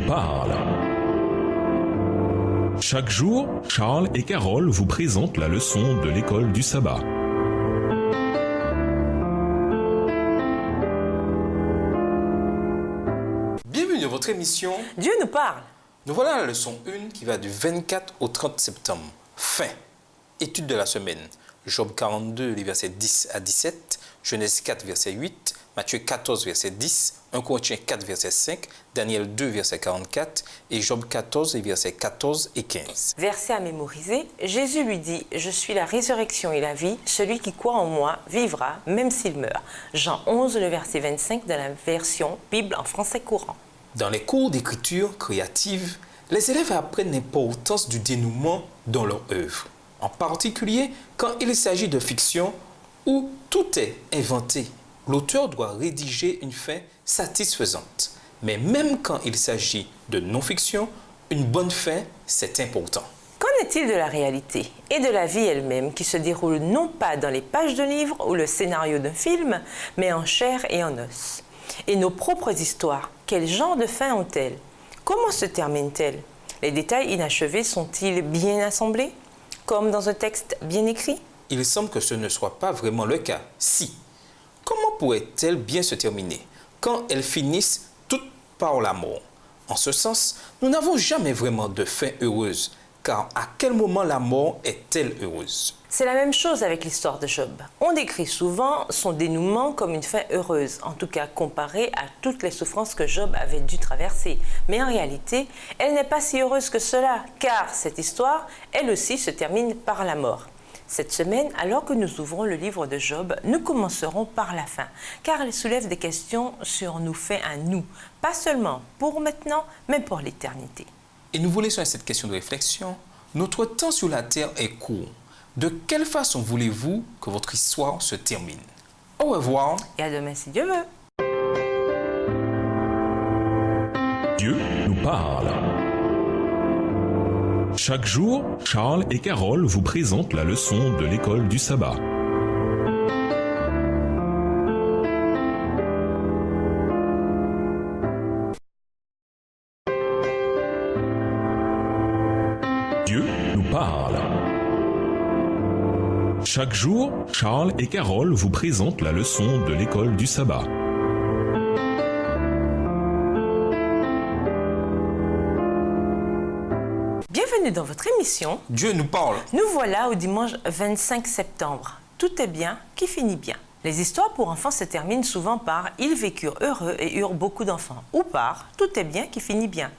parle. Chaque jour, Charles et Carole vous présentent la leçon de l'école du sabbat. Bienvenue dans votre émission Dieu nous parle. Nous voilà à la leçon 1 qui va du 24 au 30 septembre. Fin. Étude de la semaine. Job 42, les versets 10 à 17, Genèse 4, verset 8, Matthieu 14, verset 10, 1 Corinthiens 4, verset 5, Daniel 2, verset 44 et Job 14, les versets 14 et 15. Verset à mémoriser, Jésus lui dit « Je suis la résurrection et la vie, celui qui croit en moi vivra, même s'il meurt. » Jean 11, le verset 25 de la version Bible en français courant. Dans les cours d'écriture créative, les élèves apprennent l'importance du dénouement dans leur œuvre. En particulier, quand il s'agit de fiction où tout est inventé, l'auteur doit rédiger une fin satisfaisante. Mais même quand il s'agit de non-fiction, une bonne fin, c'est important. Qu'en est-il de la réalité et de la vie elle-même qui se déroule non pas dans les pages de livres ou le scénario d'un film, mais en chair et en os? Et nos propres histoires, quel genre de fin ont-elles? Comment se terminent-elles? Les détails inachevés sont-ils bien assemblés, comme dans un texte bien écrit? Il semble que ce ne soit pas vraiment le cas. Si. Comment pourrait-elle bien se terminer quand elles finissent toutes par la mort? En ce sens, nous n'avons jamais vraiment de fin heureuse, car à quel moment la mort est-elle heureuse? C'est la même chose avec l'histoire de Job. On décrit souvent son dénouement comme une fin heureuse, en tout cas comparée à toutes les souffrances que Job avait dû traverser. Mais en réalité, elle n'est pas si heureuse que cela, car cette histoire, elle aussi, se termine par la mort. Cette semaine, alors que nous ouvrons le livre de Job, nous commencerons par la fin, car elle soulève des questions sur nos faits à nous, pas seulement pour maintenant, mais pour l'éternité. Et nous vous laissons à cette question de réflexion. Notre temps sur la terre est court. De quelle façon voulez-vous que votre histoire se termine? Au revoir. Et à demain si Dieu veut. Dieu nous parle. Chaque jour, Charles et Carole vous présentent la leçon de l'école du sabbat. Dieu nous parle. Chaque jour, Charles et Carole vous présentent la leçon de l'école du sabbat. Bienvenue dans votre émission. Dieu nous parle. Nous voilà au dimanche 25 septembre. Tout est bien qui finit bien. Les histoires pour enfants se terminent souvent par « Ils vécurent heureux et eurent beaucoup d'enfants » ou par « Tout est bien qui finit bien ».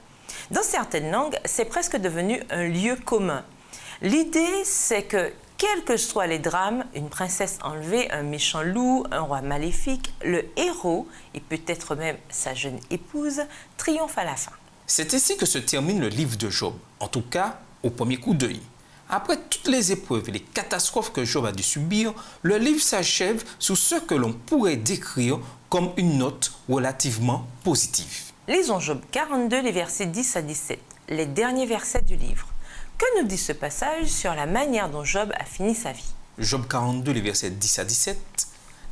Dans certaines langues, c'est presque devenu un lieu commun. L'idée, c'est que, quels que soient les drames, une princesse enlevée, un méchant loup, un roi maléfique, le héros, et peut-être même sa jeune épouse, triomphe à la fin. C'est ainsi que se termine le livre de Job, en tout cas au premier coup d'œil. Après toutes les épreuves et les catastrophes que Job a dû subir, le livre s'achève sur ce que l'on pourrait décrire comme une note relativement positive. Lisons Job 42, les versets 10 à 17, les derniers versets du livre. Que nous dit ce passage sur la manière dont Job a fini sa vie? Job 42, les versets 10 à 17.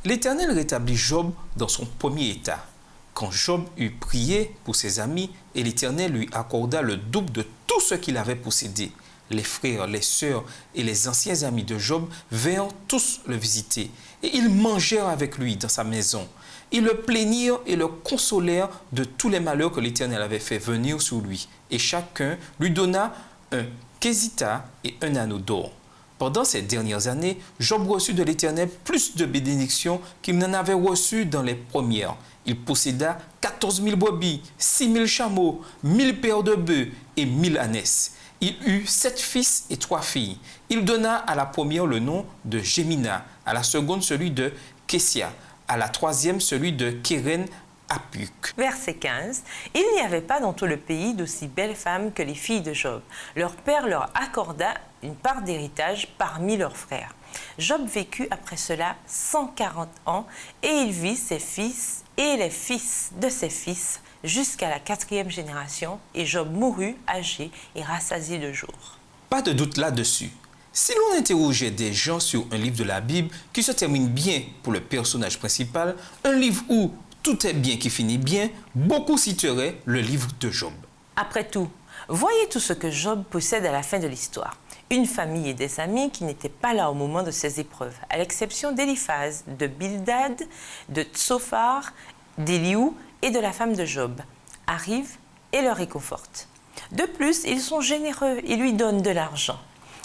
L'Éternel rétablit Job dans son premier état. Quand Job eut prié pour ses amis, et l'Éternel lui accorda le double de tout ce qu'il avait possédé. Les frères, les sœurs et les anciens amis de Job vinrent tous le visiter, et ils mangèrent avec lui dans sa maison. Ils le plaignirent et le consolèrent de tous les malheurs que l'Éternel avait fait venir sur lui, et chacun lui donna un quesita et un anneau d'or. Pendant ces dernières années, Job reçut de l'Éternel plus de bénédictions qu'il n'en avait reçu dans les premières. Il posséda 14 000 brebis, 6 000 chameaux, 1000 paires de bœufs et 1000 ânesses. Il eut 7 fils et 3 filles. Il donna à la première le nom de Gémina, à la seconde celui de Kessia, à la troisième celui de Kéren Apuk. Verset 15. Il n'y avait pas dans tout le pays d'aussi belles femmes que les filles de Job. Leur père leur accorda une part d'héritage parmi leurs frères. Job vécut après cela 140 ans et il vit ses fils et les fils de ses fils jusqu'à la 4e génération, et Job mourut âgé et rassasié de jours. Pas de doute là-dessus. Si l'on interrogeait des gens sur un livre de la Bible qui se termine bien pour le personnage principal, un livre où tout est bien qui finit bien, beaucoup citeraient le livre de Job. Après tout, voyez tout ce que Job possède à la fin de l'histoire. Une famille et des amis qui n'étaient pas là au moment de ses épreuves, à l'exception d'Éliphaz, de Bildad, de Tsophar, d'Éliou et de la femme de Job, arrivent et le réconfortent. De plus, ils sont généreux et lui donnent de l'argent.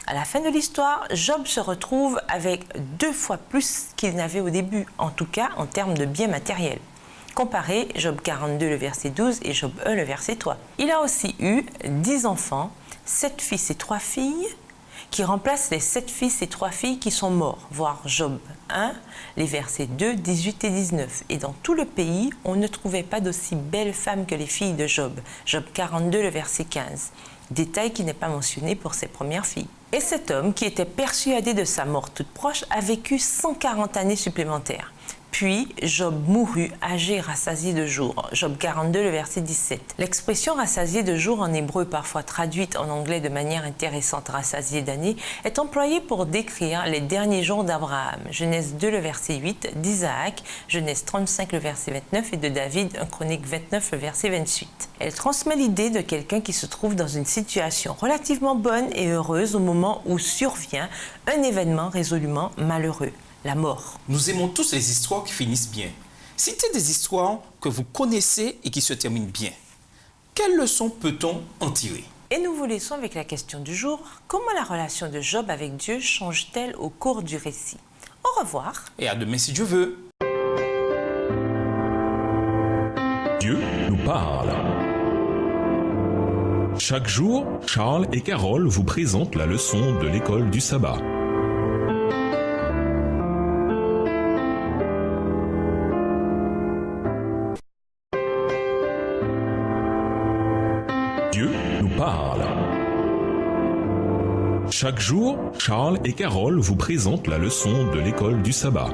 À la fin de l'histoire, Job se retrouve avec 2 fois plus qu'il n'avait au début, en tout cas en termes de biens matériels. Comparez Job 42, le verset 12 et Job 1, le verset 3. Il a aussi eu 10 enfants, 7 fils et 3 filles, qui remplacent les 7 fils et 3 filles qui sont morts, voir Job 1, les versets 2, 18 et 19. Et dans tout le pays, on ne trouvait pas d'aussi belles femmes que les filles de Job. Job 42, le verset 15. Détail qui n'est pas mentionné pour ses premières filles. Et cet homme, qui était persuadé de sa mort toute proche, a vécu 140 années supplémentaires. Puis Job mourut, âgé et rassasié de jours. Job 42, le verset 17. L'expression rassasié de jours en hébreu, parfois traduite en anglais de manière intéressante, rassasié d'années, est employée pour décrire les derniers jours d'Abraham. Genèse 2, le verset 8, d'Isaac, Genèse 35, le verset 29 et de David, 1 Chronique 29, le verset 28. Elle transmet l'idée de quelqu'un qui se trouve dans une situation relativement bonne et heureuse au moment où survient un événement résolument malheureux. La mort. Nous aimons tous les histoires qui finissent bien. Citez des histoires que vous connaissez et qui se terminent bien. Quelles leçons peut-on en tirer? Et nous vous laissons avec la question du jour. Comment la relation de Job avec Dieu change-t-elle au cours du récit? Au revoir. Et à demain si Dieu veut. Dieu nous parle. Chaque jour, Charles et Carole vous présentent la leçon de l'école du sabbat. Dieu nous parle. Chaque jour, Charles et Carole vous présentent la leçon de l'école du sabbat.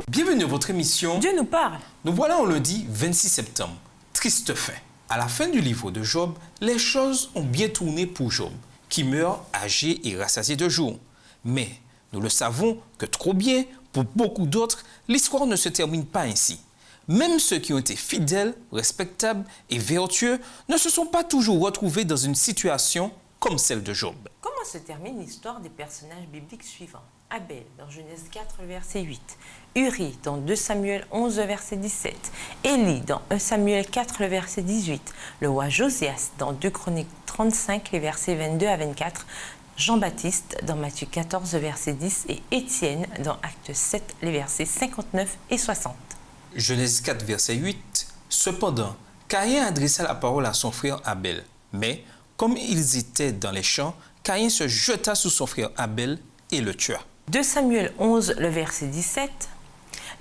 Bienvenue à votre émission. Dieu nous parle. Nous voilà en lundi 26 septembre. Triste fin. À la fin du livre de Job, les choses ont bien tourné pour Job, qui meurt âgé et rassasié de jours. Mais nous le savons que trop bien, pour beaucoup d'autres, l'histoire ne se termine pas ainsi. Même ceux qui ont été fidèles, respectables et vertueux ne se sont pas toujours retrouvés dans une situation comme celle de Job. Comment se termine l'histoire des personnages bibliques suivants? Abel, dans Genèse 4, verset 8. Uri, dans 2 Samuel 11, verset 17. Élie, dans 1 Samuel 4, verset 18. Le roi Josias, dans 2 Chroniques 35, les versets 22 à 24. Jean-Baptiste, dans Matthieu 14, verset 10. Et Étienne, dans Actes 7, les versets 59 et 60. Genèse 4, verset 8. Cependant, Caïn adressa la parole à son frère Abel. Mais, comme ils étaient dans les champs, Caïn se jeta sur son frère Abel et le tua. 2 Samuel 11, le verset 17.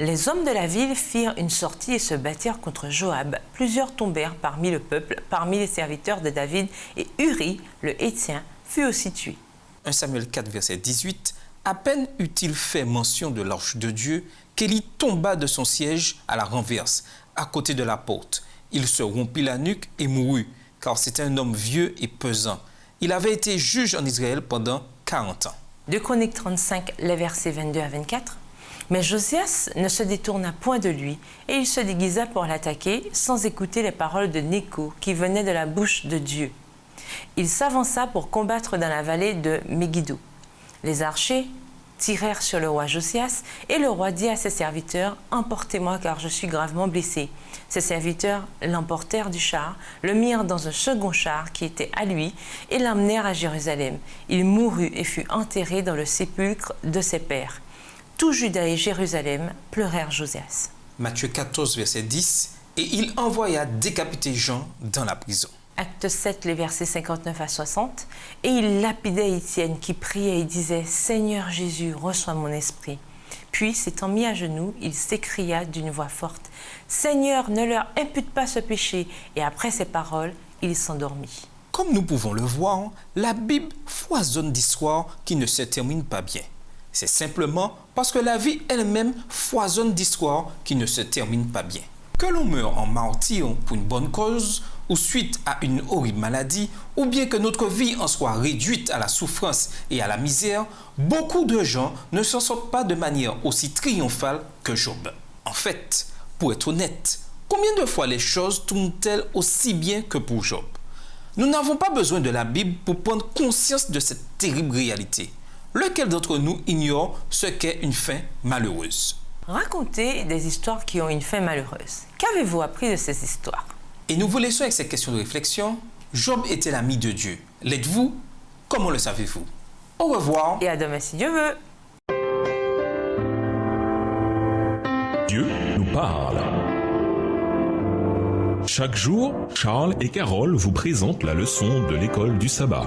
Les hommes de la ville firent une sortie et se battirent contre Joab. Plusieurs tombèrent parmi le peuple, parmi les serviteurs de David, et Uri, le Héthien, fut aussi tué. 1 Samuel 4, verset 18. À peine eut-il fait mention de l'arche de Dieu qu'Élie tomba de son siège à la renverse, à côté de la porte. Il se rompit la nuque et mourut, car c'était un homme vieux et pesant. Il avait été juge en Israël pendant 40 ans. 2 Chroniques 35, les versets 22 à 24. Mais Josias ne se détourna point de lui, et il se déguisa pour l'attaquer, sans écouter les paroles de Néco, qui venaient de la bouche de Dieu. Il s'avança pour combattre dans la vallée de Megiddo. Les archers tirèrent sur le roi Josias, et le roi dit à ses serviteurs, « Emportez-moi, car je suis gravement blessé. » Ses serviteurs l'emportèrent du char, le mirent dans un second char qui était à lui, et l'emmenèrent à Jérusalem. Il mourut et fut enterré dans le sépulcre de ses pères. Tout Juda et Jérusalem pleurèrent Josias. Matthieu 14, verset 10. Et il envoya décapiter Jean dans la prison. Acte 7, les versets 59 à 60. Et il lapidait Étienne qui priait et disait « Seigneur Jésus, reçois mon esprit. » Puis, s'étant mis à genoux, il s'écria d'une voix forte « Seigneur, ne leur impute pas ce péché. » Et après ces paroles, il s'endormit. Comme nous pouvons le voir, la Bible foisonne d'histoires qui ne se terminent pas bien. C'est simplement parce que la vie elle-même foisonne d'histoires qui ne se terminent pas bien. Que l'on meure en martyr pour une bonne cause, ou suite à une horrible maladie, ou bien que notre vie en soit réduite à la souffrance et à la misère, beaucoup de gens ne s'en sortent pas de manière aussi triomphale que Job. fait, pour être honnête, combien de fois les choses tournent-elles aussi bien que pour Job? Nous n'avons pas besoin de la Bible pour prendre conscience de cette terrible réalité. Lequel d'entre nous ignore ce qu'est une fin malheureuse? Racontez des histoires qui ont une fin malheureuse. Qu'avez-vous appris de ces histoires? Et nous vous laissons avec cette question de réflexion. Job était l'ami de Dieu. L'êtes-vous? Comment le savez-vous? Au revoir. Et à demain si Dieu veut. Dieu nous parle. Chaque jour, Charles et Carole vous présentent la leçon de l'école du sabbat.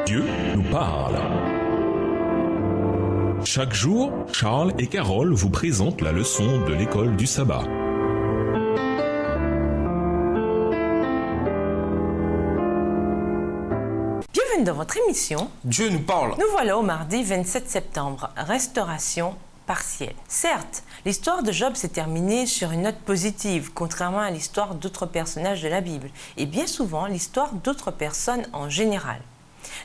Dieu nous parle. Chaque jour, Charles et Carole vous présentent la leçon de l'école du sabbat. Bienvenue dans votre émission. Dieu nous parle. Nous voilà au mardi 27 septembre, restauration partielle. Certes, l'histoire de Job s'est terminée sur une note positive, contrairement à l'histoire d'autres personnages de la Bible, et bien souvent l'histoire d'autres personnes en général.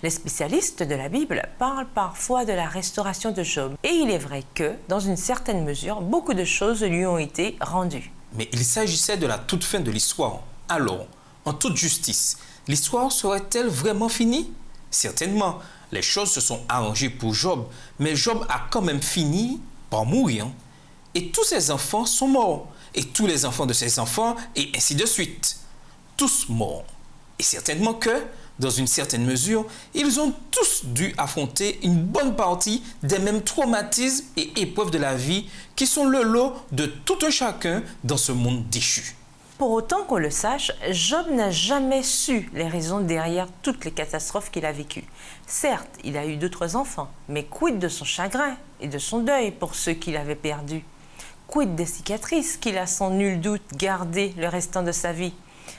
Les spécialistes de la Bible parlent parfois de la restauration de Job, et il est vrai que, dans une certaine mesure, beaucoup de choses lui ont été rendues. Mais il s'agissait de la toute fin de l'histoire. Alors, en toute justice, l'histoire serait-elle vraiment finie? Certainement, les choses se sont arrangées pour Job, mais Job a quand même fini par mourir. Et tous ses enfants sont morts, et tous les enfants de ses enfants, et ainsi de suite. Tous morts. Et certainement que, dans une certaine mesure, ils ont tous dû affronter une bonne partie des mêmes traumatismes et épreuves de la vie qui sont le lot de tout un chacun dans ce monde déchu. Pour autant qu'on le sache, Job n'a jamais su les raisons derrière toutes les catastrophes qu'il a vécues. Certes, il a eu d'autres enfants, mais quid de son chagrin et de son deuil pour ceux qu'il avait perdus? Quid des cicatrices qu'il a sans nul doute gardées le restant de sa vie?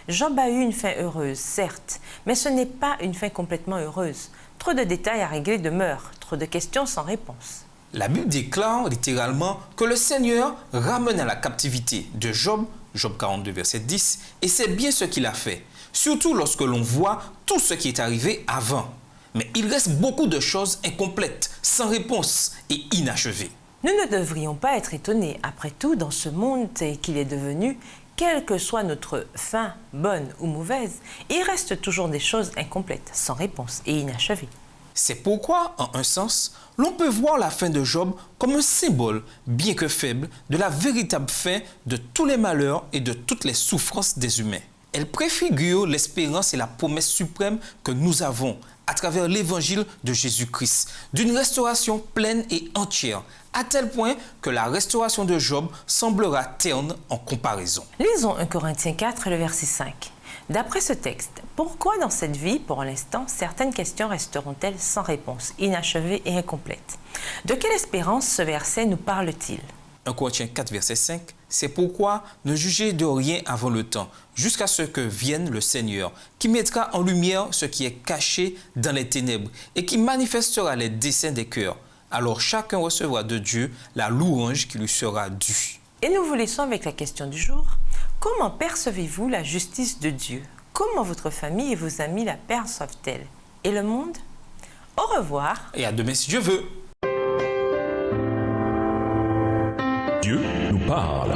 Job a eu une fin heureuse, certes, mais ce n'est pas une fin complètement heureuse. Trop de détails à régler demeurent, trop de questions sans réponse. La Bible déclare littéralement que le Seigneur ramena la captivité de Job, Job 42, verset 10, et c'est bien ce qu'il a fait, surtout lorsque l'on voit tout ce qui est arrivé avant. Mais il reste beaucoup de choses incomplètes, sans réponse et inachevées. Nous ne devrions pas être étonnés. Après tout, dans ce monde tel qu'il est devenu, quelle que soit notre fin, bonne ou mauvaise, il reste toujours des choses incomplètes, sans réponse et inachevées. C'est pourquoi, en un sens, l'on peut voir la fin de Job comme un symbole, bien que faible, de la véritable fin de tous les malheurs et de toutes les souffrances des humains. Elle préfigure l'espérance et la promesse suprême que nous avons à travers l'évangile de Jésus-Christ, d'une restauration pleine et entière, à tel point que la restauration de Job semblera terne en comparaison. Lisons 1 Corinthiens 4, le verset 5. D'après ce texte, pourquoi dans cette vie, pour l'instant, certaines questions resteront-elles sans réponse, inachevées et incomplètes? De quelle espérance ce verset nous parle-t-il? 1 Corinthiens 4, verset 5, c'est pourquoi ne jugez de rien avant le temps, jusqu'à ce que vienne le Seigneur, qui mettra en lumière ce qui est caché dans les ténèbres et qui manifestera les desseins des cœurs. Alors chacun recevra de Dieu la louange qui lui sera due. Et nous vous laissons avec la question du jour. Comment percevez-vous la justice de Dieu? Comment votre famille et vos amis la perçoivent-elles? Et le monde? Au revoir. Et à demain si Dieu veut. Dieu nous parle.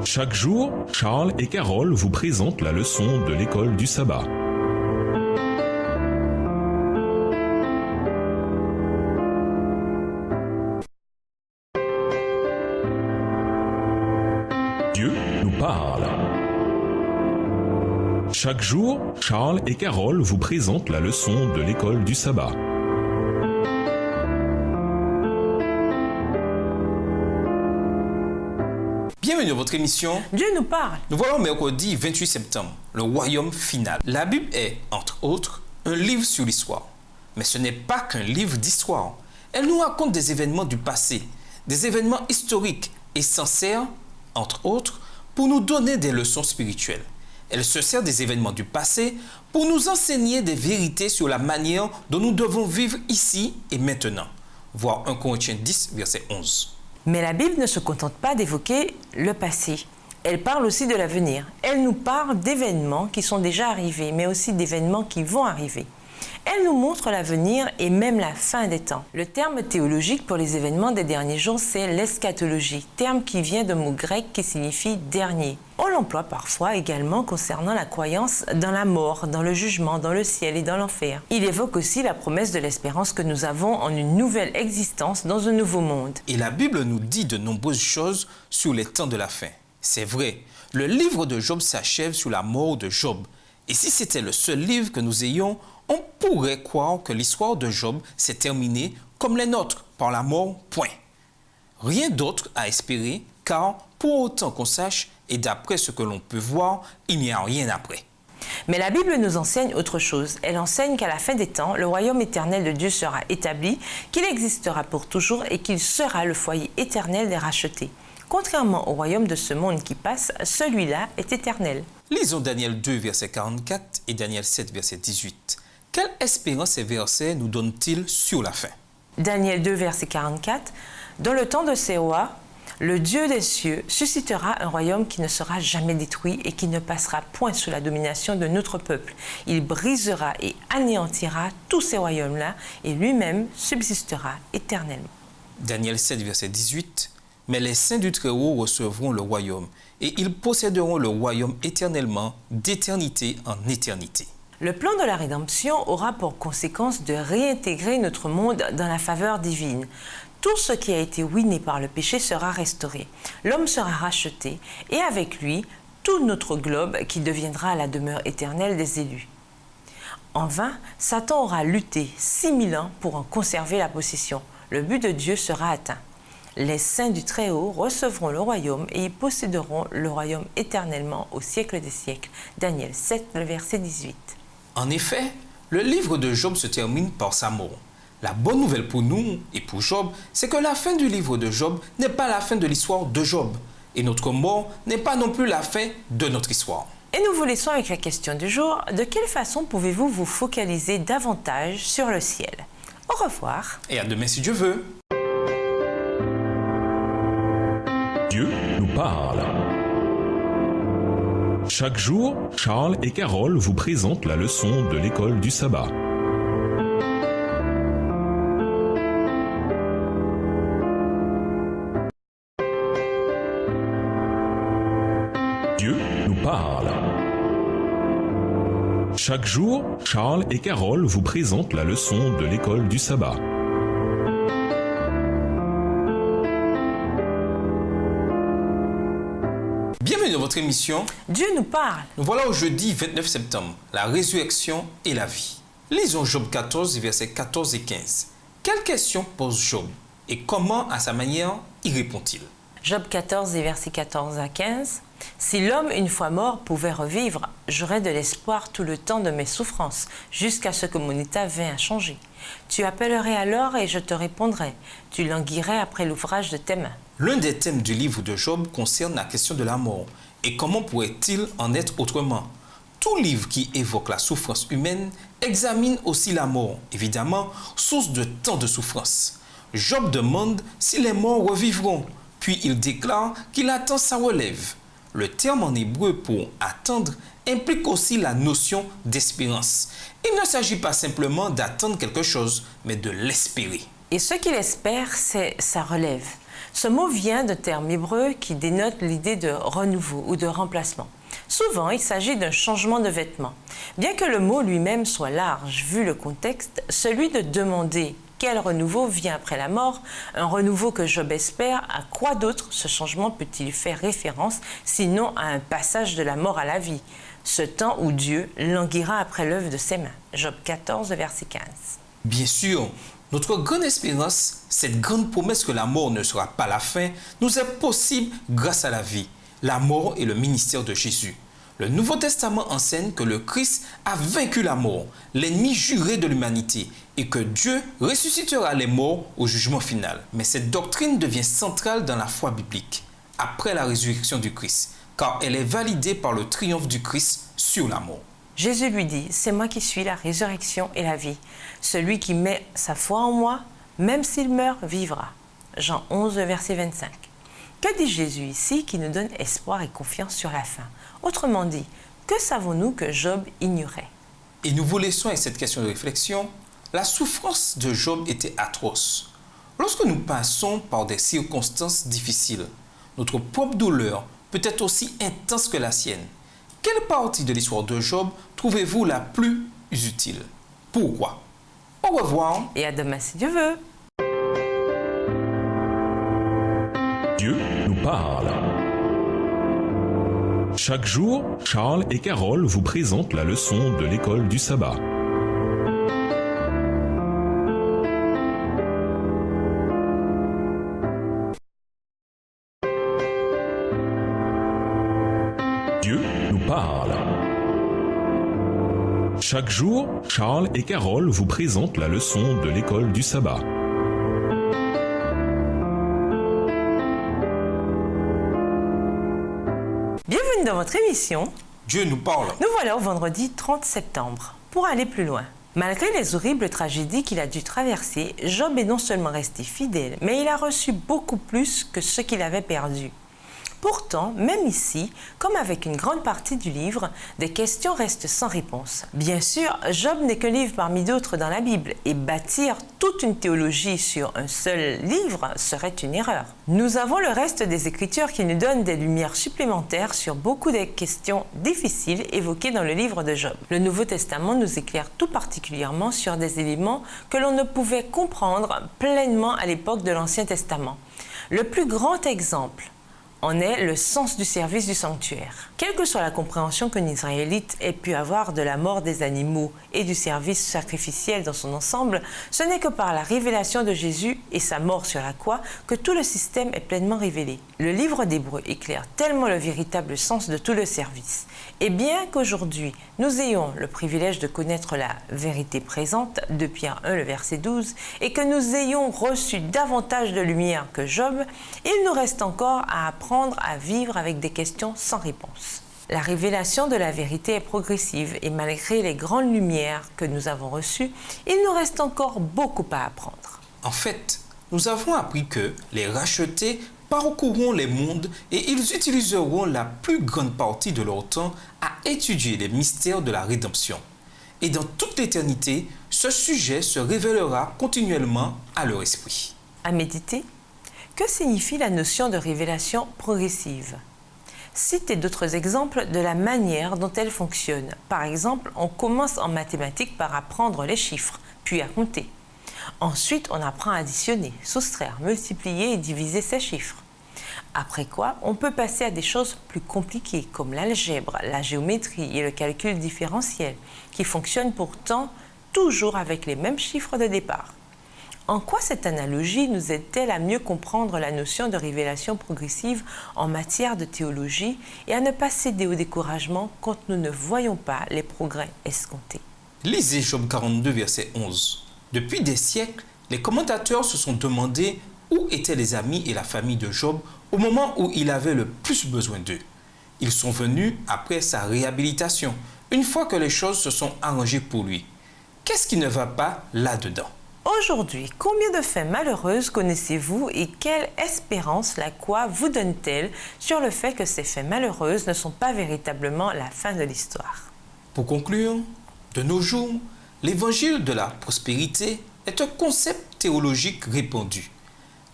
Chaque jour, Charles et Carole vous présentent la leçon de l'école du sabbat. Dieu nous parle. Chaque jour, Charles et Carole vous présentent la leçon de l'école du sabbat. Bienvenue à votre émission. Dieu nous parle. Nous voilà au mercredi 28 septembre, le royaume final. La Bible est, entre autres, un livre sur l'histoire. Mais ce n'est pas qu'un livre d'histoire. Elle nous raconte des événements du passé, des événements historiques et s'en sert, entre autres, pour nous donner des leçons spirituelles. Elle se sert des événements du passé pour nous enseigner des vérités sur la manière dont nous devons vivre ici et maintenant. Voir 1 Corinthiens 10, verset 11. Mais la Bible ne se contente pas d'évoquer le passé. Elle parle aussi de l'avenir. Elle nous parle d'événements qui sont déjà arrivés, mais aussi d'événements qui vont arriver. Elle nous montre l'avenir et même la fin des temps. Le terme théologique pour les événements des derniers jours, c'est l'eschatologie, terme qui vient d'un mot grec qui signifie dernier. On l'emploie parfois également concernant la croyance dans la mort, dans le jugement, dans le ciel et dans l'enfer. Il évoque aussi la promesse de l'espérance que nous avons en une nouvelle existence dans un nouveau monde. Et la Bible nous dit de nombreuses choses sur les temps de la fin. C'est vrai, le livre de Job s'achève sur la mort de Job. Et si c'était le seul livre que nous ayons, on pourrait croire que l'histoire de Job s'est terminée comme les nôtres, par la mort, point. Rien d'autre à espérer, car pour autant qu'on sache, et d'après ce que l'on peut voir, il n'y a rien après. Mais la Bible nous enseigne autre chose. Elle enseigne qu'à la fin des temps, le royaume éternel de Dieu sera établi, qu'il existera pour toujours et qu'il sera le foyer éternel des rachetés. Contrairement au royaume de ce monde qui passe, celui-là est éternel. Lisons Daniel 2, verset 44 et Daniel 7, verset 18. Quelle espérance ces versets nous donnent-ils sur la fin? Daniel 2, verset 44. Dans le temps de ces rois, le Dieu des cieux suscitera un royaume qui ne sera jamais détruit et qui ne passera point sous la domination de notre peuple. Il brisera et anéantira tous ces royaumes-là et lui-même subsistera éternellement. Daniel 7, verset 18. Mais les saints du Très-Haut recevront le royaume et ils posséderont le royaume éternellement, d'éternité en éternité. Le plan de la rédemption aura pour conséquence de réintégrer notre monde dans la faveur divine. Tout ce qui a été ruiné par le péché sera restauré. L'homme sera racheté et avec lui, tout notre globe qui deviendra la demeure éternelle des élus. En vain, Satan aura lutté 6000 ans pour en conserver la possession. Le but de Dieu sera atteint. Les saints du Très-Haut recevront le royaume et ils posséderont le royaume éternellement au siècle des siècles. Daniel 7, le verset 18. En effet, le livre de Job se termine par sa mort. La bonne nouvelle pour nous et pour Job, c'est que la fin du livre de Job n'est pas la fin de l'histoire de Job. Et notre mort n'est pas non plus la fin de notre histoire. Et nous vous laissons avec la question du jour. De quelle façon pouvez-vous vous focaliser davantage sur le ciel? Au revoir. Et à demain si Dieu veut. Dieu nous parle. Chaque jour, Charles et Carole vous présentent la leçon de l'école du sabbat. Dieu nous parle. Chaque jour, Charles et Carole vous présentent la leçon de l'école du sabbat. Bienvenue dans votre émission. Dieu nous parle. Nous voilà au jeudi 29 septembre, la résurrection et la vie. Lisons Job 14, versets 14 et 15. Quelle question pose Job et comment, à sa manière, y répond-il? Job 14, versets 14 à 15. Si l'homme, une fois mort, pouvait revivre, j'aurais de l'espoir tout le temps de mes souffrances, jusqu'à ce que mon état vienne à changer. Tu appellerais alors et je te répondrai. Tu languirais après l'ouvrage de tes mains. L'un des thèmes du livre de Job concerne la question de la mort. Et comment pourrait-il en être autrement? Tout livre qui évoque la souffrance humaine examine aussi la mort, évidemment, source de tant de souffrance. Job demande si les morts revivront, puis il déclare qu'il attend sa relève. Le terme en hébreu pour « attendre » implique aussi la notion d'espérance. Il ne s'agit pas simplement d'attendre quelque chose, mais de l'espérer. Et ce qu'il espère, c'est sa relève. Ce mot vient d'un terme hébreu qui dénote l'idée de renouveau ou de remplacement. Souvent, il s'agit d'un changement de vêtements. Bien que le mot lui-même soit large, vu le contexte, celui de demander quel renouveau vient après la mort, un renouveau que Job espère, à quoi d'autre ce changement peut-il faire référence, sinon à un passage de la mort à la vie, ce temps où Dieu languira après l'œuvre de ses mains. Job 14, verset 15. Bien sûr, notre grande espérance, cette grande promesse que la mort ne sera pas la fin, nous est possible grâce à la vie, la mort et le ministère de Jésus. Le Nouveau Testament enseigne que le Christ a vaincu la mort, l'ennemi juré de l'humanité, et que Dieu ressuscitera les morts au jugement final. Mais cette doctrine devient centrale dans la foi biblique, après la résurrection du Christ, car elle est validée par le triomphe du Christ sur la mort. Jésus lui dit, c'est moi qui suis la résurrection et la vie. Celui qui met sa foi en moi, même s'il meurt, vivra. Jean 11, verset 25. Que dit Jésus ici qui nous donne espoir et confiance sur la fin? Autrement dit, que savons-nous que Job ignorait? Et nous vous laissons avec cette question de réflexion. La souffrance de Job était atroce. Lorsque nous passons par des circonstances difficiles, notre propre douleur peut être aussi intense que la sienne. Quelle partie de l'histoire de Job trouvez-vous la plus utile? Pourquoi? Au revoir. Et à demain si Dieu veut. Dieu nous parle. Chaque jour, Charles et Carole vous présentent la leçon de l'école du sabbat. Dieu nous parle. Chaque jour, Charles et Carole vous présentent la leçon de l'école du sabbat. Bienvenue dans votre émission. Dieu nous parle. Nous voilà au vendredi 30 septembre. Pour aller plus loin, malgré les horribles tragédies qu'il a dû traverser, Job est non seulement resté fidèle, mais il a reçu beaucoup plus que ce qu'il avait perdu. Pourtant, même ici, comme avec une grande partie du livre, des questions restent sans réponse. Bien sûr, Job n'est qu'un livre parmi d'autres dans la Bible, et bâtir toute une théologie sur un seul livre serait une erreur. Nous avons le reste des Écritures qui nous donnent des lumières supplémentaires sur beaucoup des questions difficiles évoquées dans le livre de Job. Le Nouveau Testament nous éclaire tout particulièrement sur des éléments que l'on ne pouvait comprendre pleinement à l'époque de l'Ancien Testament. Le plus grand exemple en est le sens du service du sanctuaire. Quelle que soit la compréhension qu'un Israélite ait pu avoir de la mort des animaux et du service sacrificiel dans son ensemble, ce n'est que par la révélation de Jésus et sa mort sur la croix que tout le système est pleinement révélé. Le livre d'Hébreux éclaire tellement le véritable sens de tout le service. Et bien qu'aujourd'hui, nous ayons le privilège de connaître la vérité présente de Pierre 1, le verset 12, et que nous ayons reçu davantage de lumière que Job, il nous reste encore à apprendre à vivre avec des questions sans réponse. La révélation de la vérité est progressive et malgré les grandes lumières que nous avons reçues, il nous reste encore beaucoup à apprendre. En fait, nous avons appris que les rachetés parcourront les mondes et ils utiliseront la plus grande partie de leur temps à étudier les mystères de la rédemption. Et dans toute l'éternité, ce sujet se révélera continuellement à leur esprit. À méditer, que signifie la notion de révélation progressive? Citez d'autres exemples de la manière dont elle fonctionne. Par exemple, on commence en mathématiques par apprendre les chiffres, puis à compter. Ensuite, on apprend à additionner, soustraire, multiplier et diviser ces chiffres. Après quoi, on peut passer à des choses plus compliquées comme l'algèbre, la géométrie et le calcul différentiel, qui fonctionnent pourtant toujours avec les mêmes chiffres de départ. En quoi cette analogie nous aide-t-elle à mieux comprendre la notion de révélation progressive en matière de théologie et à ne pas céder au découragement quand nous ne voyons pas les progrès escomptés? Lisez Job 42, verset 11. Depuis des siècles, les commentateurs se sont demandé où étaient les amis et la famille de Job au moment où il avait le plus besoin d'eux. Ils sont venus après sa réhabilitation, une fois que les choses se sont arrangées pour lui. Qu'est-ce qui ne va pas là-dedans? Aujourd'hui, combien de faits malheureuses connaissez-vous et quelle espérance la croix vous donne-t-elle sur le fait que ces faits malheureuses ne sont pas véritablement la fin de l'histoire? Pour conclure, de nos jours, l'évangile de la prospérité est un concept théologique répandu.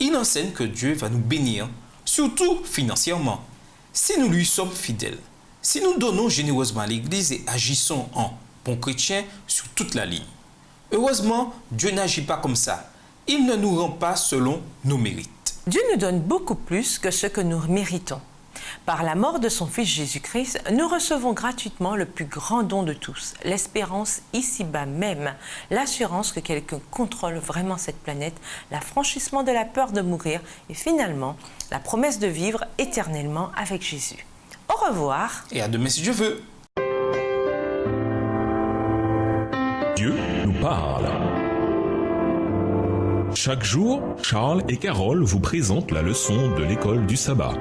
Il enseigne que Dieu va nous bénir, surtout financièrement, si nous lui sommes fidèles, si nous donnons généreusement à l'Église et agissons en bons chrétiens sur toute la ligne. Heureusement, Dieu n'agit pas comme ça. Il ne nous rend pas selon nos mérites. Dieu nous donne beaucoup plus que ce que nous méritons. Par la mort de son Fils Jésus-Christ, nous recevons gratuitement le plus grand don de tous, l'espérance ici-bas même, l'assurance que quelqu'un contrôle vraiment cette planète, l'affranchissement de la peur de mourir et finalement, la promesse de vivre éternellement avec Jésus. Au revoir. Et à demain si Dieu veut. Dieu nous parle. Chaque jour, Charles et Carole vous présentent la leçon de l'école du sabbat.